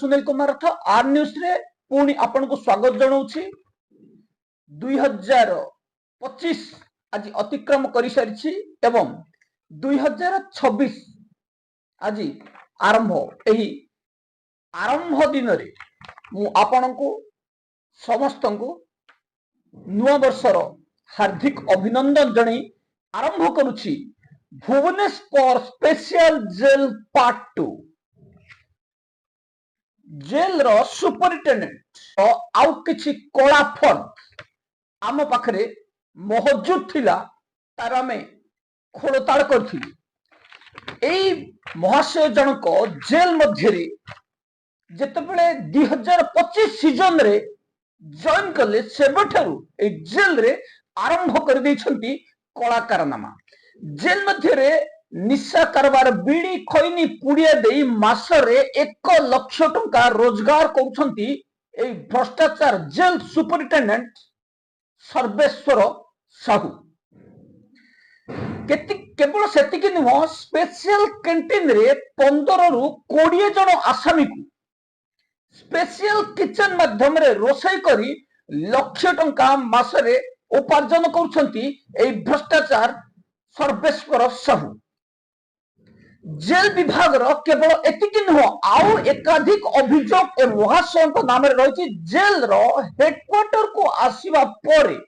सुनील कुमार रथ R news रे पुणी आपन को स्वागत जनाऊछि। 2025 आज अतिक्रम कर सारी एवं 2026 आज आरंभ। यही आरंभ दिन रे मु आपन को समस्त को नुआ वर्षर हार्दिक अभिनंदन जणई आरंभ करुछि Bhubaneswar special jail part 2। Jail रो सुपरिटेंडेंट आउ किछि कला फल आम पाखरे मौजूद थिला तार आमे खोलताड़ करथिलु। एई महाशय जनक जेल मध्यरे जेतेबेले 2025 सीजन रे जॉइन कले सेबठारु ए जेल रे आरंभ कर दैछंती कला कारनामा। जेल मध्यरे निशा कारबार बीड़ी खैनी पुड़िया दे मासरे 1 लाख टंका रोजगार करुछंती ए भ्रष्टाचार जेल सुपरिटेंडेंट सर्वेश्वर साहू। केवल सेतिकी नुह स्पेशल कैंटीन रे 15 रु 20 जन आसामी को स्पेशल किचन माध्यम रे रोषई करी लाख टंका मासरे उपार्जन करुछंती ए भ्रष्टाचार सर्वेश्वर साहू। जेल विभाग केवल एतिकी नुह आउ एकाधिक अभियोग महाशय नाम रही जेल रो हेडक्वार्टर को आसीबा परे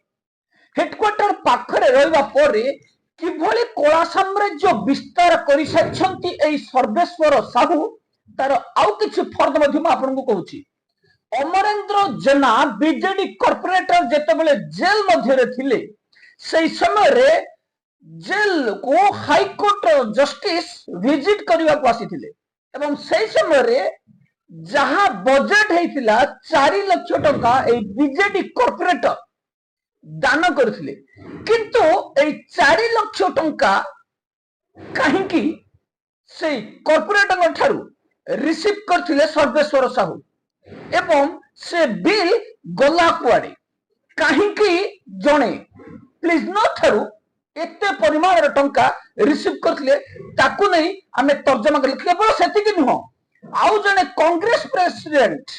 हेडक्वार्टर पाखरे रहिबा परे किभली कला साम्राज्य विस्तार करि सारिछंती एई सर्वेश्वर साहू तार आउ किछि फर्द मध्ये आपन को कहूछि। अमरेंद्र जेना बीजेडी कॉर्पोरेटर जेतेबेले जेल मध्ये रे थिले सेई समय रे जेल को हाईकोर्ट जस्टिस विजिट करने को आसी एवं से समय रे जहां बजेट हेतिला 4 लाख टंका ए बीजेडी कॉर्पोरेटर दान करथिले, किंतु ए 4 लाख टंका कहीं की से कॉर्पोरेटर ठारू रिसीव करथिले सर्वेश्वर साहू एवं से बिल गला कुआडे कहीं की जणे प्लीज नो ठारू एते परिमाण टंका रिसीव करथिले ताकू नहीं आमे तर्जमा करले। केवल सेतिकी नुह आउ जने कांग्रेस प्रेसिडेंट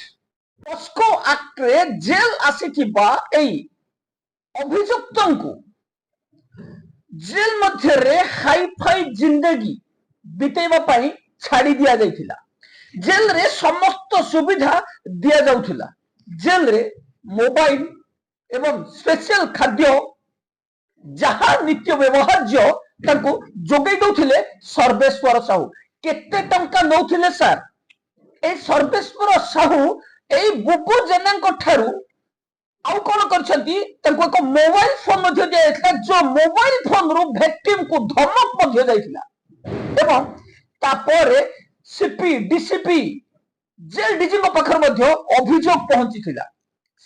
पस्को एक्ट रे जेल आसीथिबा एई अभियुक्तंकु जेल मध्य रे हाई फाई जिंदगी बितेबा पई छाड़ी दिया जायथिला। जेल रे समस्त सुविधा दिया जाउथिला। जेल रे मोबाइल एवं स्पेशल खाद्य जहां नित्य व्यवहार्य तांको जोगै दउथिले सर्वेश्वर साहू। केते टंका नउथिले सर ए सर्वेश्वर साहू ए बुबु जेनांको ठारू आउ कोन करछंती तांको एक मोबाइल फोन मध्ये दिया जायथिला जो मोबाइल फोन रो विक्टिम को धमक मध्ये जायथिला एवं तापरे सीपी डीसीपी जेल डीजी को पखर मध्ये अभियोग पहुंचीथिला।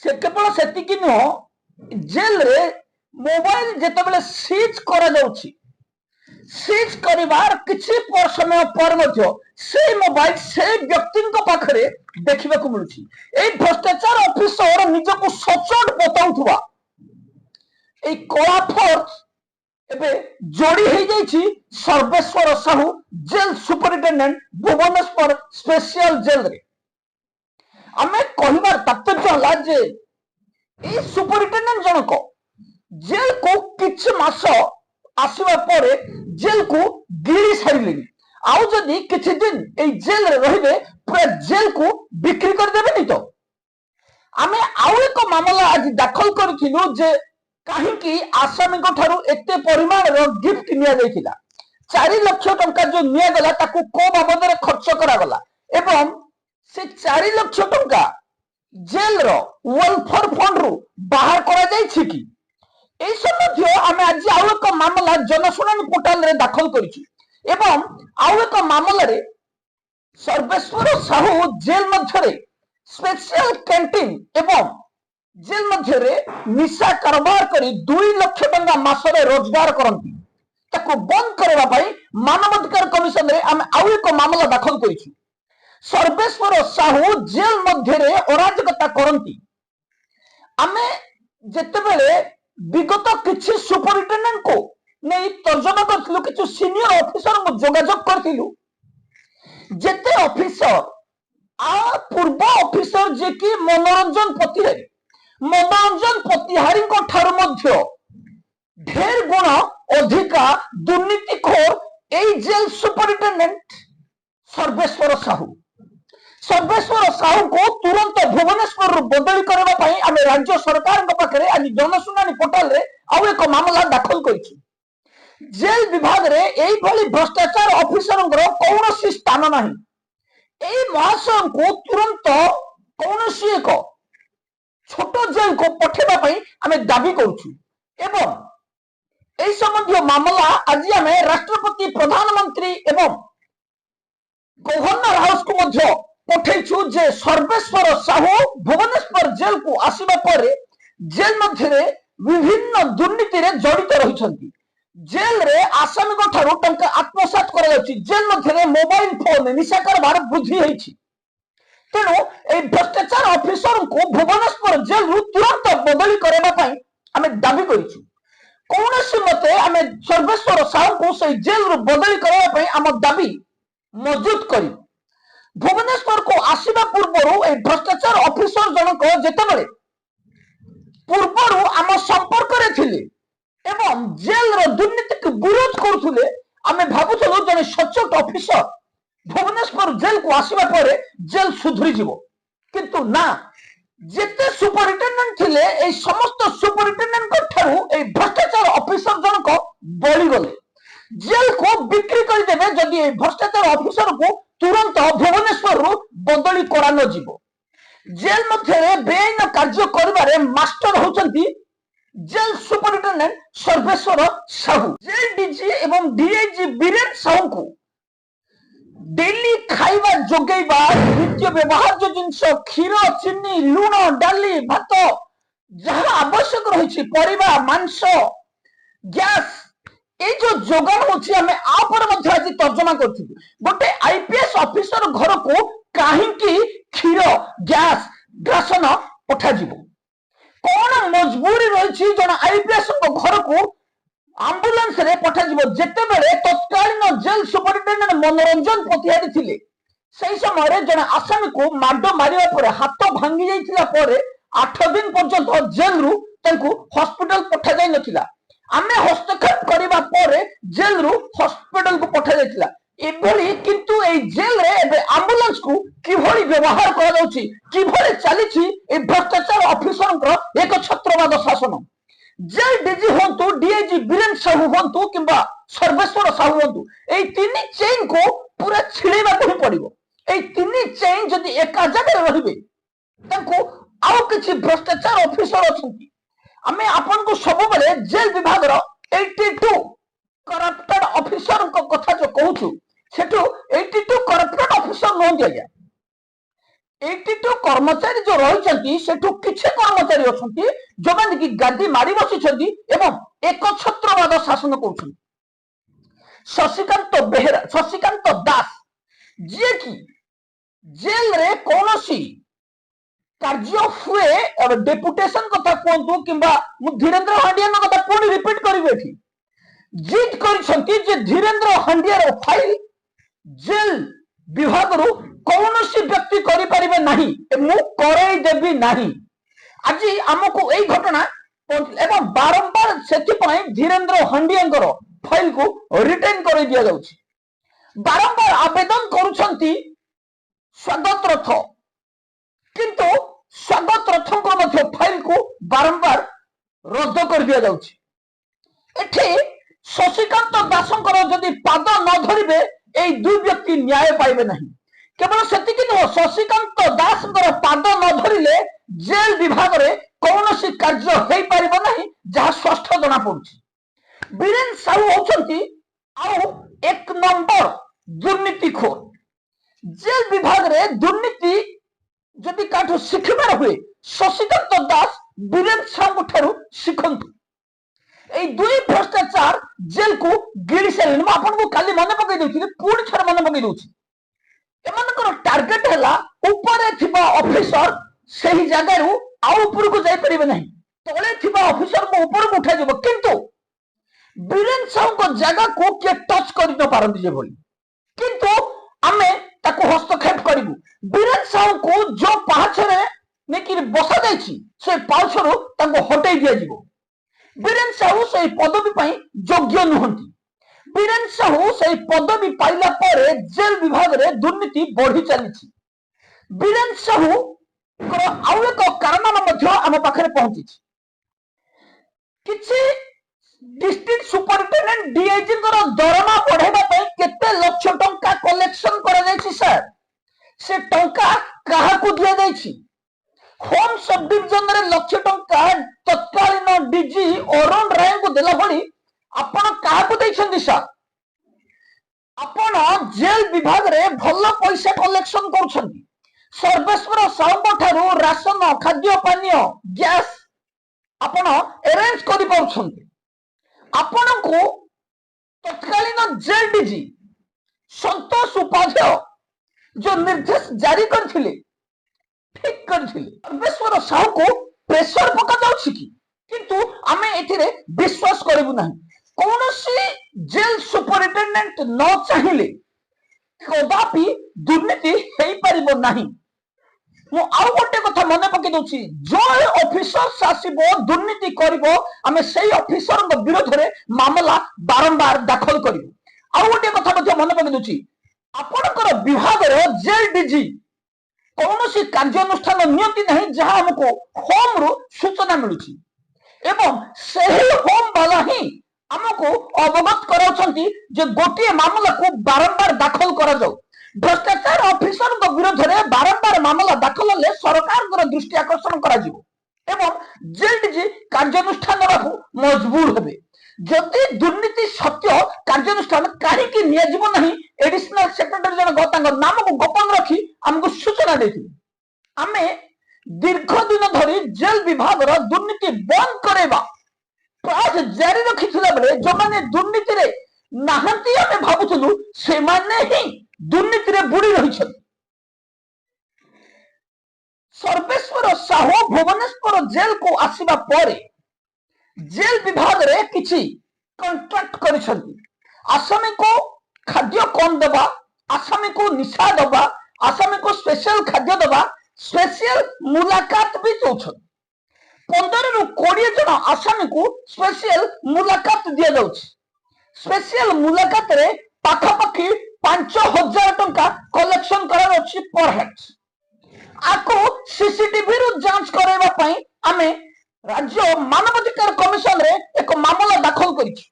से केवल सेतिकी नो जेल रे मोबाइल जेतेबेले सीज करा जाउछि सीज करिवार किछि समय पर मध्य से मोबाइल से व्यक्ति को पाखरे देखिबा को मिलुछि। ए भ्रष्टाचार ऑफिसर निजको सचोट बताउथुवा ए कला फोर्स एबे जोड़ी हे जाइछि Sarveswar Sahu jail superintendent Bhubaneswar special jail रे। आमे कहिबार तात्पर्य हला जे ए सुपरिटेंडेंट जनको जेल को किछ मास आसीबा परे जेल को गिरी सारिलेनी आउ जदी किछ दिन ए जेल रे रहिबे पूरा जेल को बिक्री कर देबे नि तो। आमे आउ एक मामला आज दाखल करथिलु जे काहे कि आसामी को ठारू एते परिमाण रो गिफ्ट निया जायतिला। 4 लाख टंका जो निया गला ताकू को बाबद रे खर्च करा गला एवं से 4 लाख टंका जेल रो वेलफेयर फंड रो बाहर करा जाय छि कि ए सम्बन्धी आमे आज आउ एक मामला जनशुनानी पोर्टाल रे दाखल करिछि एवं आउ एक मामला रे सर्वेश्वर साहू जेल मध्य रे स्पेशल कैंटीन एवं जेल मध्य रे निशा कारोबार करी 2 लाख टंका मासरे रोजगार करंती ताको बंद करबा पई मानवाधिकार कमिशन रे आमे आउ एक मामला दाखल करिछि। सर्वेश्वर साहू जेल मध्य रे अराजकता करंती आमे जेतेबेले विगत किछि सुपरिटेंडेंट को नहीं तर्जमा करथिलु किछु सीनियर ऑफिसर को जोगाजोग करथिलु जेते ऑफिसर पूर्व ऑफिसर जे कि मनोरंजन प्रतिहारी ठार ढेर गुण अधिका दुर्नीतिखोर ए जेल सुपरिटेंडेंट सर्वेश्वर साहू को तुरंत भुवनेश्वर बदली करने आम राज्य सरकार पाखे आज जनशुणानी पोर्टाल रे आउ एक मामला दाखल कर जेल विभाग रे एई भली भ्रष्टाचार ऑफिसर कौन स्थान नहीं। महाशय को तुरंत कौन एक छोट जेल को पठेबा आम दाबी करुछु एवं एई संबंधी मामला आज आम राष्ट्रपति प्रधानमंत्री एवं गवर्नर हाउस को मध्य पठेछु जे सर्वेश्वर साहू भुवनेश्वर जेल को आसीबा पर जेल मध्य विभिन्न दुर्नीति रे जड़ित रहिसंती। जेल रे आसामी को ठारो टंका आत्मसात करा जाउची। जेल मध्य मोबाइल फोन निशा कारबार वृद्धि होईछि। तेणु ए भ्रष्टाचार ऑफिसर को भुवनेश्वर जेल रु तुरंत बदली करबा पई आमे दाबी करिछु। कौनसी मते आमे सर्वेश्वर साहू को से जेल रु बदली करबा पई आम दाबी मजबूत करी। भुवनेश्वर को आसीबा पूर्वरु ए भ्रष्टाचार ऑफिसर जनक जेतेबेले पूर्वरु आम संपर्क रे थिले एवं जेल रो दुर्नीति को विरोध करुले आमे भाबुथलो जने सचोट ऑफिसर भुवनेश्वर जेल को आसीबा परे जेल सुधरी जीवो किंतु ना जेते सुपरिटेंडेंट थिले ए समस्त सुपरिटेंडेंट को ठारू ए भ्रष्टाचार ऑफिसर जनक बळी गले। जेल को बिक्री कर देबे जदि ए भ्रष्टाचार ऑफिसर को तुरंत भुवनेश्वर रु बदली करा न जीवो। जेल मध्य बेआईन कार्य करिबारे मास्टर होचंती jail superintendent Sarveswar Sahu. Jail DG एवं डीआईजी बीरेन साहू को डेली खाइबा जोगेबा नित्य व्यवहार जो जिनस क्षीर चीनी लुण डाली भात जहां आवश्यक रही परिबा मांस गैस ए जो जोगान होछि हमें आपर मध्य आज तर्जमा करथि। गोटे आईपीएस ऑफिसर घर को काहे की क्षीर गैस राशन पठा जीवो कौन मजबूरी रही जन आईपीएस घर को आंबुलांस रे पठा जीवो जेतेबेले तत्कालीन जेल सुपरिटेंडेंट मनोरंजन प्रतिहारी थिले सही समय जन आसामी को माड मारिबा परे हाथ भांगी जाइतिला परे 8 दिन पर्यंत जेल रु तांको हॉस्पिटल पठा जाय नथिला। आमे हस्तक्षेप करबा परे जेल रु हॉस्पिटल को पठा जाइतिला एभली किंतु ए जेल रे एबे एम्बुलेंस को किभली व्यवहार करा जाउची किभली चलीछि ए भ्रष्टाचार ऑफिसर एक छत्रवाद शासन। जेल डीजी होंतु डीआईजी बीरेन साहू होंतु किंबा सर्वेश्वर साहू होंतु ए तीन चेन को पूरा छिड़ेबा को पड़िबो। ए तीन चेन जदि एक जगह रहिबे तांको आउ किछि भ्रष्टाचार ऑफिसर अछंती। आमे आपन को सब बेले जेल विभाग रो 82 करप्टेड ऑफिसर को कथा जो कहूछु सेठो 82 करप्टेड ऑफिसर न दिया गया। 82 कर्मचारी जो रही सेठू किछि कर्मचारी अछंती जो माने कि गादी मारी बसिछंती एवं एक छत्रवाद शासन करूछंती। शशिकांत बेहेरा शशिकांत दास जे कि जेल रे कोनोसी कार्य हुए डेपुटेशन कथा कहतु किंबा मु धीरेन्द्र हांडिया कथा पुणी रिपीट करिवे एठी जिद करिसंती जे धीरेन्द्र हांडिया फाइल जेल विभाग रु कौनसी व्यक्ति करि परिबे नाही मु करई देबी नाही। आज हमको एई घटना एवं बारंबार सेति पई धीरेन्द्र हांडिया फाइल को रिटर्न कर दिया जाउछि। बारंबार आवेदन करूछंती स्वागत रथ किंतु स्वागत रथों को मध्य फाइल को बारंबार रद्द कर दिया जाउछि। एठी शशिकांत दासंकर जदि पाद न धरिबे ए दुई व्यक्ति न्याय पाइबे नहीं। केवल सेतिक नुह शशिकांत दासंकर पाद न धरिले जेल विभाग रे कौनसी कार्य हेई परिबो नहीं जहा स्पष्ट जना पड़ुछि। बीरेन साहू होचंती आउ एक नंबर दुर्नीतिखोर। जेल विभाग रे दुर्नीति जदि काठू शिखबार हुए शशिकांत दास बीरेन साहू ठारू शिखंतु। ए दुई भ्रष्टाचार जेल को गिड़ी सारे आपन को काली मन पकई देउछि पूर्ण थर मन पकई देउछि। एमानकर टार्गेट हैला ऊपर थिबा ऑफिसर सही जगह रु आ ऊपर को जाई परिबे नहीं तळे थिबा ऑफिसर को ऊपर को उठा जब किंतु बीरेन साहू को जगह को के टच करि न पारंती जे भली किंतु आमे ताको हस्तक्षेप करू बीरेन साहू को जो पाछरे नेकी बसा जाइछि से पाछरो ताको हटाई दिया जिवो बीरेन साहू से पदवी पाई योग्य नुहंती बीरेन साहू से पदवी पाइला परे जेल विभाग रे दुर्नीति बढ़ी चली बीरेन साहू आउ एक कारण आम पाखे पहुंची किसी डिस्ट्रिक्ट सुपरिटेडेंट डीआईजी दरमा बढ़ाइबा केते लक्ष टंका कलेक्शन करा सर से टंका काहाकू दिया जाइछि होम सब डिविजन रे लक्ष टंका तत्कालीन डीजी अरुण राय को देला भली आपण काहाकू दैछन्ती सर आपण जेल विभाग रे भल पैसा कलेक्शन करूछन्ती सर्वेश्वर साहू ठारू राशन खाद्य पानीय गैस आपण अरेंज करि पाउछन्ती आपण को तत्कालीन जेल डीजी संतोष उपाध्याय जो निर्देश जारी करथिले ठीक करथिले सर्वेश्वर साहू को प्रेशर पका जाउछि कि किंतु आमे एथिरे विश्वास करबु नाही कौनसी जेल सुपरिटेंडेंट न चाहिए कदापि दुर्नीति हेई परिबो नाही मु आउ गोटे कथा मने पके दउछि जो ऑफिसर्स आसीबो दुर्नीति करिवो आमे सेही ऑफिसर विरोध रे मामला बारंबार दाखल करिवो आउ गोटे कथा मध्ये मने पके दउछि आपनकर विभाग रे जेल डीजी कौनसी कार्यानुष्ठान नियंती नहीं जहां हमको होम रु सूचना मिलुछि एवं सेही होम वाला ही हमको अवगत कराउछन्ती जे गोटे मामला को बारंबार दाखल करा जाऊ भ्रष्टाचार ऑफिसर विरोध में बारंबार मामला दाखल हेले सरकार दृष्टि आकर्षण करा जिवो एवं जेल डीजी कार्यानुष्ठान नेबाकू मजबूर हेबे जदि दुर्नीति सत्य कार्यानुष्ठान कहीं नियाजिबो नहीं एडिशनल सेक्रेटरी जन तांग नाम को गोपन रखी हमको सूचना देथिले आमे दीर्घ दिन धरी जेल विभाग रो दुर्नीति बंद करेबा प्रयास जारी रखिथिला बेले जो माने दुर्नीति रे नाहंती आमे भाबुथुलु से माने ही दुर्नीति रे बुड़ी रहिछन सर्वेश्वर साहू भुवनेश्वर जेल को आसीबा परे जेल विभाग रे किछि कॉन्ट्रैक्ट करिसंती आसामी को खाद्य कम दबा आसामी को निशा दबा आसामी को स्पेशल खाद्य दबा स्पेशल मुलाकात भी चौछन 15 रु 20 जन आसामी को स्पेशल मुलाकात दिया जाउछि स्पेशल मुलाकात रे पाखापाखि 5000 टंका कलेक्शन करा अछि पर हेड आको सीसीटीवी रु जांच करैबा पई आमे राज्य मानवाधिकार कमिशन रे एक मामला दाखल करिछि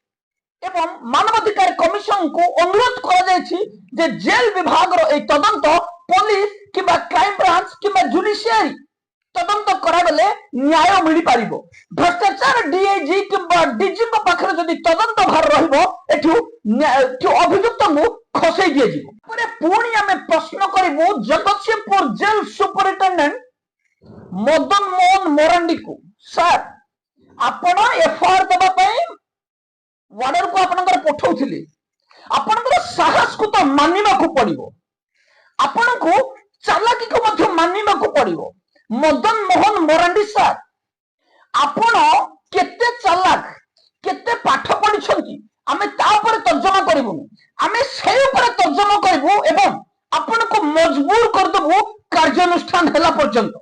एवं मानवाधिकार कमिशन को अनुरोध करा जायछि जे जेल विभाग रो ए तदंत पुलिस किबा क्राइम ब्रांच किबा जुडिशियरी तदंत कराबेले न्याय मिली पारिबो भ्रष्टाचार डीआईजी किबा डीजी को पाखरे जदी तदंत भार रहिबो एठु अभियुक्त को खसै दिया जिवो परे पुणी आमे प्रश्न करिवो जगतसिंहपुर जेल सुपरिटेंडेंट मदन मोहन मोरांडी को सर आपण एफआईआर दबा पई वार्डर को आपनकर पठौथिले आपनकर साहस को तो मानिबा को पड़िबो आपण को चालाकी को मध्य मानिबा को पड़िबो मदन मोहन मोरांडी सर आपण केते चालाक केते पाठ पढिछंती आमे ता ऊपर तर्जमा करिवु आमे सेही ऊपर तर्जमा करिवु एवं आपण को मजबूर कर देबु कार्यानुष्ठान हेला पर्यंत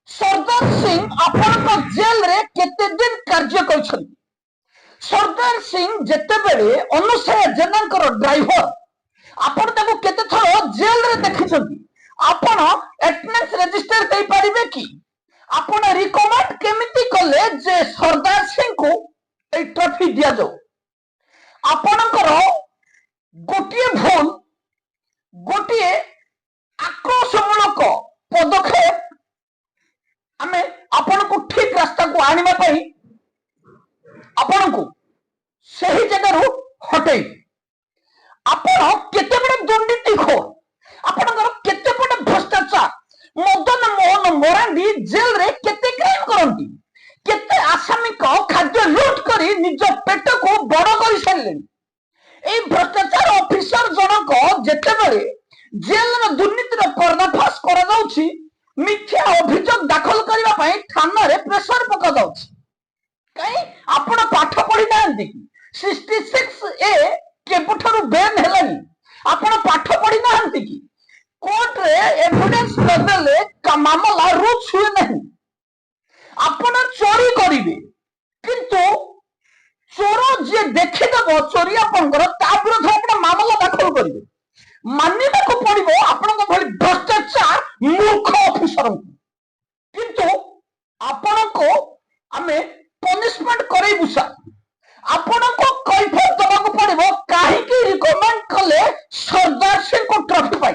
सरदार सिंह आपण जेल रे केते दिन कार्य करछंती सरदार सिंह जेते बेले अनुसया जेनांकर ड्राइवर आपण ताको केते थरो जेल रे देखिछंती आपण अटेंडेंस रजिस्टर कई परिबे कि आपण रिकमेंड केमिति कले जे सरदार सिंह को ए ट्रॉफी दिया जाऊ आपणकर गोटिए भूल गोटिए आक्रोशमूलक पदक्षेप आमे आपण को ठीक रास्ता को आनिबा पई आपण को सही जगह रो हटै आपण केते बड़ दुर्नीति खो आपणकर केते बड़ भ्रष्टाचार मदन मोहन मोरांडी जेल रे केते क्राइम करंती केते आसामी को खाद्य लूट करी निज पेट को बड़ करी सारले ए भ्रष्टाचार ऑफिसर जनक जेते बेले जेल रो दुर्नीति रो पर्दाफाश करा जाउछि मिथ्या अभियोग दाखल करबा पई थाना रे प्रेशर पका जाउछि कई आपण पाठ पढी नांती 66 ए केबुठरू बैन हेलानी आपण पाठ पढी नांती कि कोर्ट रे एविडेंस नदेले मामला रुच हुए नहीं। आपण चोरी करिवे किंतु चोर जे देखिदेव चोरी आपंकर ता विरोध आपण मामला दाखल करिवे मानिबाको पड़िबो आपनक भली भ्रष्टाचार मूर्ख ऑफिसर किंतु आपनको आमे पनिशमेंट करैबु सा आपनको कैफियत दबाको पड़िबो काहे कि रिकमेंड कले सरदार सिंह को ट्रॉफी पाई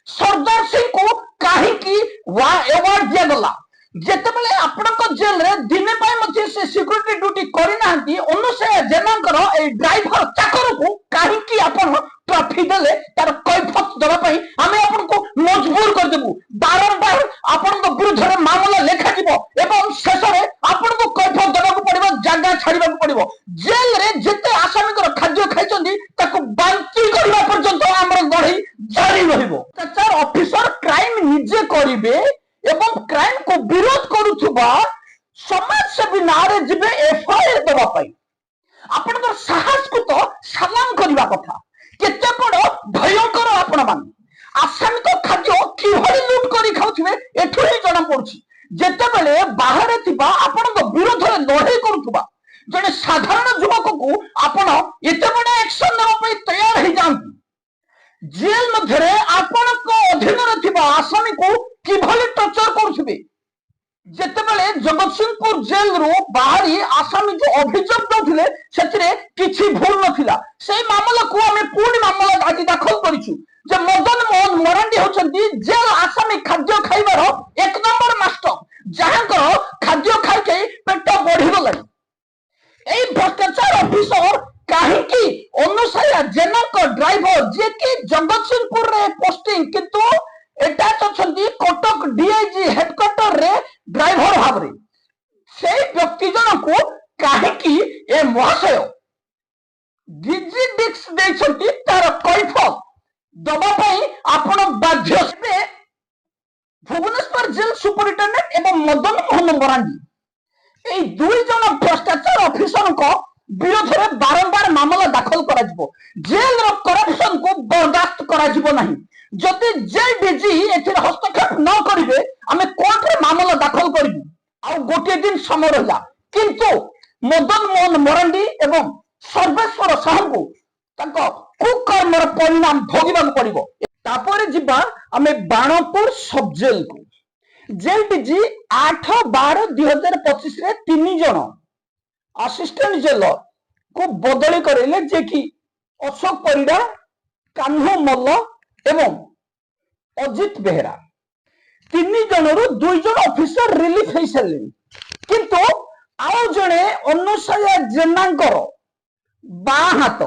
सरदार सिंह को काहे कि अवार्ड दिया गला जेते बेले आपनको जेल रे दिने पाई मध्ये से सिक्युरिटी ड्यूटी करि नांती अनुसार जेनांकर ए ड्राइवर चाकर को काहे कि आपन ट्रॉफी देले तार कैफियत दबा पाई आमे आपनको मजबूर कर देबु बारंबार आपनको विरुद्ध रे मामला लेखा जीवो एवं शेष रे आपनको कैफियत दबाको पड़िबो जागा छाड़ीबाको पड़िबो जेल रे जेते आसामीकर खाद्य खाइचंदी ताको बांती करबा पर्यंत हमर लड़ाई जारी रहिबो चार ऑफिसर क्राइम निजे करिवे एवं क्राइम को विरोध करुथुबा समाज सेवी नारे जिबे एफआईआर दबा पाई आपनकर साहस को तो सलाम करबा कथा केते बड़ भयंकर आपण मान आसामी को खाद्य कि भली लूट करी खाउथिबे एठु ही जणा पड़छि जेते बेले बाहर थिबा आपनक विरोध रे लड़ाई करुथुबा जने साधारण युवक को आपण एते बड़ एक्शन नेबा पई तैयार हे जांती जेल मध्यरे आपनक अधीन रे थिबा आसामी को किभली टर्चर करुथिबे जेतेबेले जगत सिंहपुर जेल रो बाहरी आसामी जो अभियोग दउथिले सेतिरे किछि भूल नथिला सेही मामला को हमें पूर्ण मामला आज दाखल करिछु जे मदन मोहन मरांडी होचंती जेल आसामी खाद्य खाइबार एक नंबर मास्टर जहांकर खाद्य खाइ के पेट बढ़ी गला एई भ्रष्टाचार ऑफिसर काहे कि अनुसाया जेनाक ड्राइवर जे कि जगत सिंहपुर रे पोस्टिंग किंतु एटा चछंती कटक डीआईजी हेडक्वार्टर रे ड्राइवर भाबरे सेही व्यक्ति जन को काहे कि ए महाशय डीजी डिक्स देछंती तार कैफियत दबा पई आपण बाध्य से भुवनेश्वर जेल सुपरिटेंडेंट एवं मदन मोहन मरांडी ए दुई जन भ्रष्टाचार ऑफिसर को विरोध रे बारंबार मामला दाखल करा जिवो जेल रो करप्शन को बर्दाश्त करा जिवो नहीं जदि जेल डीजी एथिरे हस्तक्षेप न करिवे आमे कोर्ट रे मामला दाखल करिबु आ गोटे दिन समय रहला किंतु मदन मोहन मरांडी एवं सर्वेश्वर साहू को ताको कुकर्मर परिणाम भोगिबाक पड़िबो तापर जिबा आमे बाणपुर सब जेल को जेल डीजी 8/12/2025 रे 3 जण असिस्टेंट जेलर को बदली करेले जे कि अशोक परिडा कान्हू मल्ल एवं अजित बेहरा 3 जनरु 2 जन ऑफिसर रिलीफ हो सारे किंतु आउ जड़े अनुसया जेनांकर बा हाथ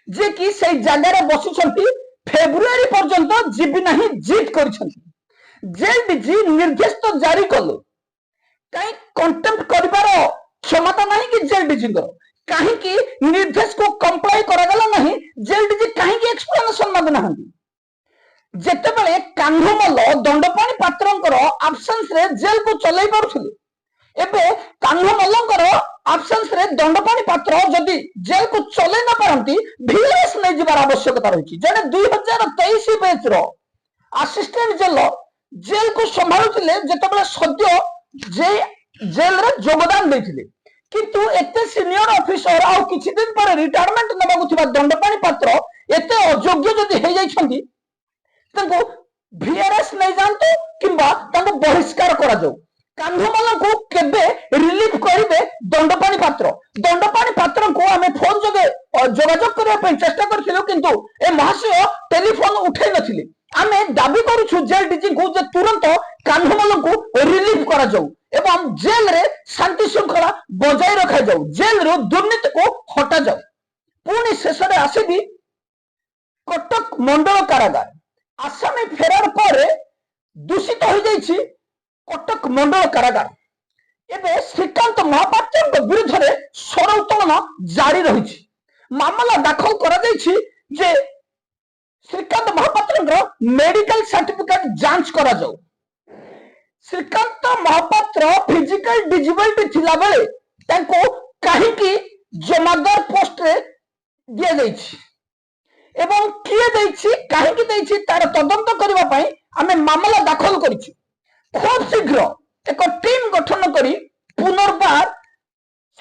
जे कि से जगह बसुछंती फेब्रुआरी पर्यंत जीवी नहीं जिद करिछंती जेल डीजी निर्देश तो जारी कले कहीं कंटेम्प्ट करिबार क्षमता नहीं कि जेल डीजी कहीं कि निर्देश को कंप्लाई करागला नहीं जेल डीजी कहीं कि एक्सप्लेनेशन मागु नाहंती जेतेबेले कान्हूमल दंडपाणी पात्रंकर आब्सेंस रे जेल को चलाई पारुथिले एबे कान्हूमलंकर आब्सेंस रे दंडपाणी पात्र जदि जेल को चलाई न पारंती वीएस नै जिबार आवश्यकता रहिछि जने 2023 बैच रो असिस्टेंट जेल को संभाळुथिले जेतेबेले सद्य जे जेल रे योगदान दैथिले किंतु एते सीनियर ऑफिसर आ किछि दिन पर रिटायरमेंट नबाकु थिबा दंडपाणी पात्र एते अयोग्य जदि हे जाइछंती ताको वीआरएस नै जानतो किंबा ताको बहिष्कार करा जाऊ कान्हूमल को केबे रिलीफ करिवे दंडपाणी पात्र को हमें फोन जगे जोगाजोग करबा पे चेष्टा करथिलु किंतु ए महाशय टेलीफोन उठै नथिले आमे दाबी करूछु जेल डीजी को जे तुरंत कान्हूमल को रिलीफ करा जाऊ एवं जेल रे शांति श्रृंखला बजाय रखा जाऊ जेल रो दुर्नीति को हटा जाऊ पुणी शेष रे आसीबी कटक मंडल कारागार आसामी फेरार पर दूषित हो जाइछि कटक मंडल कारागार एबे श्रीकांत महापात्र विरुद्ध रे स्वर उत्तोलन जारी रहिछि मामला दाखल करा जाइछि जे श्रीकांत महापात्र मेडिकल सर्टिफिकेट जांच करा जाऊ श्रीकांत महापात्र फिजिकल डिजेबिलिटी थिला बेले ताको काहे कि जमादार पोस्ट रे दिया जाइछि এবং କିଏ ଦେଇଛି କାହିଁକି ଦେଇଛି ତାର ତଦନ୍ତ କରିବା ପାଇଁ ଆମେ ମାମଲା ଦାଖଲ କରିଛୁ। ଖୁବ୍ ଶୀଘ୍ର ଏକ ଟିମ୍ ଗଠନ କରି ପୁନର୍ବାର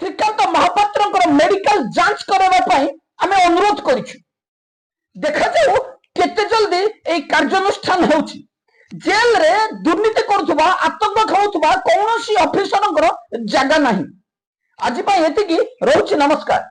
ଶ୍ରୀକାନ୍ତ ମହାପାତ୍ରଙ୍କର ମେଡିକାଲ ଯାଞ୍ଚ କରିବା ପାଇଁ ଆମେ ଅନୁରୋଧ କରିଛୁ। ଦେଖାଯାଉ କେତେ ଜଲ୍ଦି ଏହି କାର୍ଯ୍ୟାନୁଷ୍ଠାନ ହେଉଛି। ଜେଲରେ ଦୁର୍ନୀତି କରୁଥିବା ଆତଙ୍କ ଖାଉଥିବା କୌଣସି ଅଫିସରଙ୍କର ଜାଗା ନାହିଁ। ଆଜି ପାଇଁ ଏତିକି, ରହୁଛି, ନମସ୍କାର।